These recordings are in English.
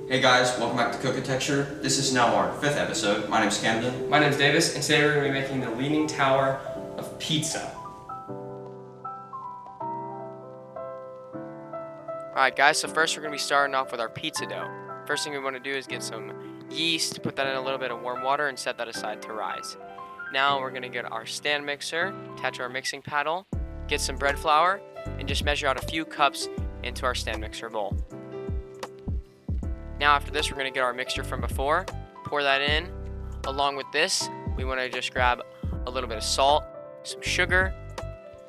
Hey guys, welcome back to Cookitecture. This is now our 5th episode. My name's Camden. My name's Davis, and today we're going to be making the Leaning Tower of Pisa. Alright guys, so first we're going to be starting off with our pizza dough. First thing we want to do is get some yeast, put that in a little bit of warm water, and set that aside to rise. Now we're going to get our stand mixer, attach our mixing paddle, get some bread flour, and just measure out a few cups into our stand mixer bowl. Now after this, we're going to get our mixture from before, pour that in. Along with this, we want to just grab a little bit of salt, some sugar,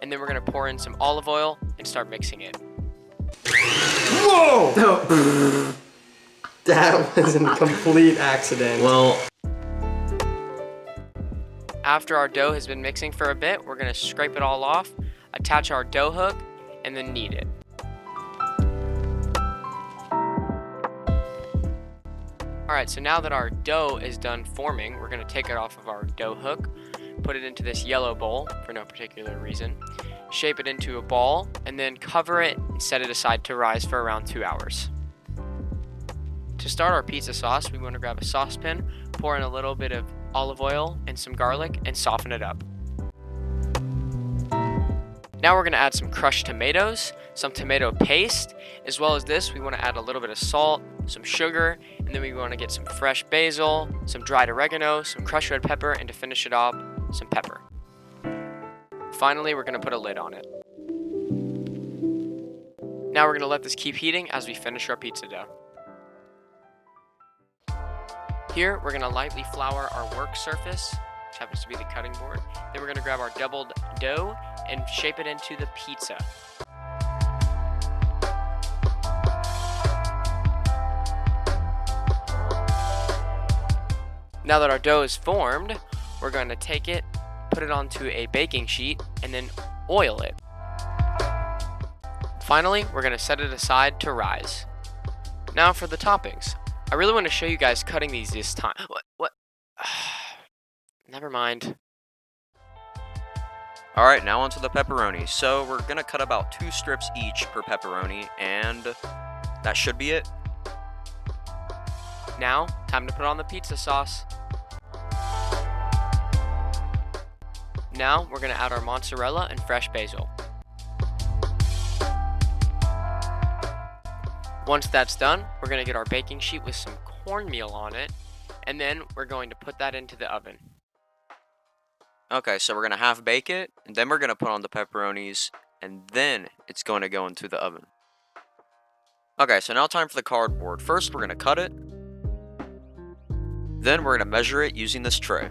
and then we're going to pour in some olive oil and start mixing it. Whoa! No. That was a complete accident. Well, After our dough has been mixing for a bit, we're going to scrape it all off, attach our dough hook, and then knead it. Alright, so now that our dough is done forming, we're going to take it off of our dough hook, put it into this yellow bowl for no particular reason, shape it into a ball, and then cover it and set it aside to rise for around 2 hours. To start our pizza sauce, we want to grab a saucepan, pour in a little bit of olive oil and some garlic, and soften it up. Now we're going to add some crushed tomatoes, some tomato paste, as well as this we want to add a little bit of salt, some sugar, and then we want to get some fresh basil, some dried oregano, some crushed red pepper, and to finish it off, some pepper. Finally, we're going to put a lid on it. Now we're going to let this keep heating as we finish our pizza dough. Here, we're going to lightly flour our work surface, which happens to be the cutting board. Then we're going to grab our doubled dough and shape it into the pizza. Now that our dough is formed, we're going to take it, put it onto a baking sheet, and then oil it. Finally, we're going to set it aside to rise. Now for the toppings. I really want to show you guys cutting these this time. What? Never mind. alright, now onto the pepperoni. So we're gonna cut about 2 strips each per pepperoni, and that should be it. Now, time to put on the pizza sauce. Now, we're going to add our mozzarella and fresh basil. Once that's done, we're going to get our baking sheet with some cornmeal on it, and then we're going to put that into the oven. Okay, so we're gonna half bake it, and then we're gonna put on the pepperonis, and then it's going to go into the oven. Okay, so now time for the cardboard. First, we're gonna cut it. Then we're gonna measure it using this tray.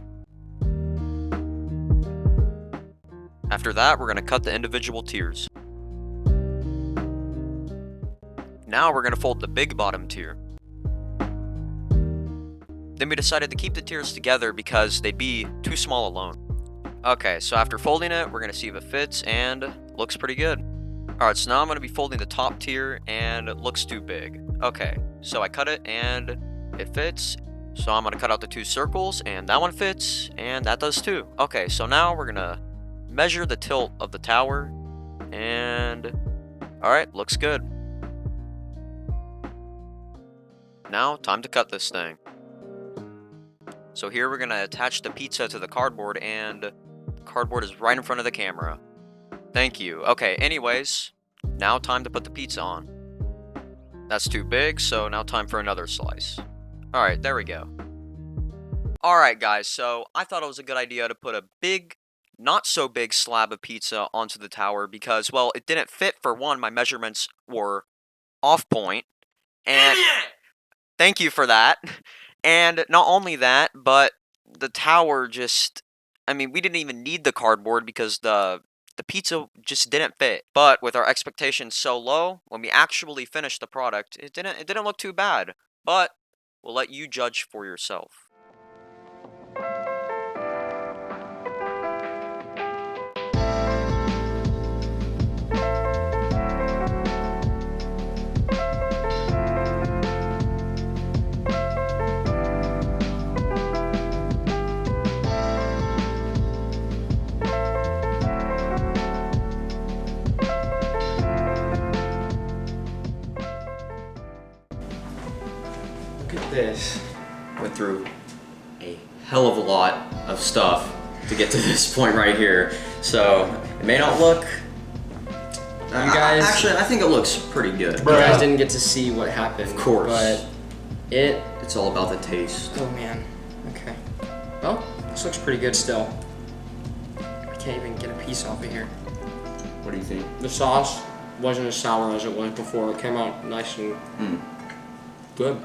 After that, we're gonna cut the individual tiers. Now we're gonna fold the big bottom tier. Then we decided to keep the tiers together because they'd be too small alone. Okay, so after folding it, we're gonna see if it fits, and looks pretty good. Alright, so now I'm gonna be folding the top tier, and it looks too big. Okay, so I cut it, and it fits. So I'm gonna cut out the 2 circles, and that one fits, and that does too. Okay, so now we're gonna measure the tilt of the tower, and alright, looks good. Now, time to cut this thing. So here we're gonna attach the pizza to the cardboard, and the cardboard is right in front of the camera. Thank you. Okay, anyways, now time to put the pizza on. That's too big, so now time for another slice. Alright, there we go. Alright guys, so I thought it was a good idea to put a big, not so big slab of pizza onto the tower because, well, it didn't fit. For one, my measurements were off point. And thank you for that. And not only that, but the tower just, I mean, we didn't even need the cardboard because the pizza just didn't fit. But with our expectations so low, when we actually finished the product, it didn't look too bad. But we'll let you judge for yourself. at this. Went through a hell of a lot of stuff to get to this point right here. So it may not look. You guys, actually, I think it looks pretty good. you guys didn't get to see what happened. Of course. But It's all about the taste. oh man. Okay. Well, this looks pretty good still. I can't even get a piece off of here. What do you think? The sauce wasn't as sour as it was before. It came out nice and good.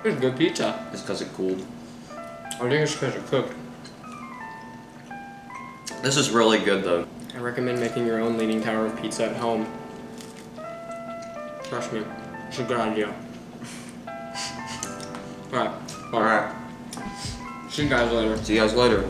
It's good pizza. It's because it cooled. I think it's because it cooked. This is really good though. I recommend making your own Leaning Tower of Pizza at home. Trust me, it's a good idea. Alright. Alright. See you guys later. See you guys later.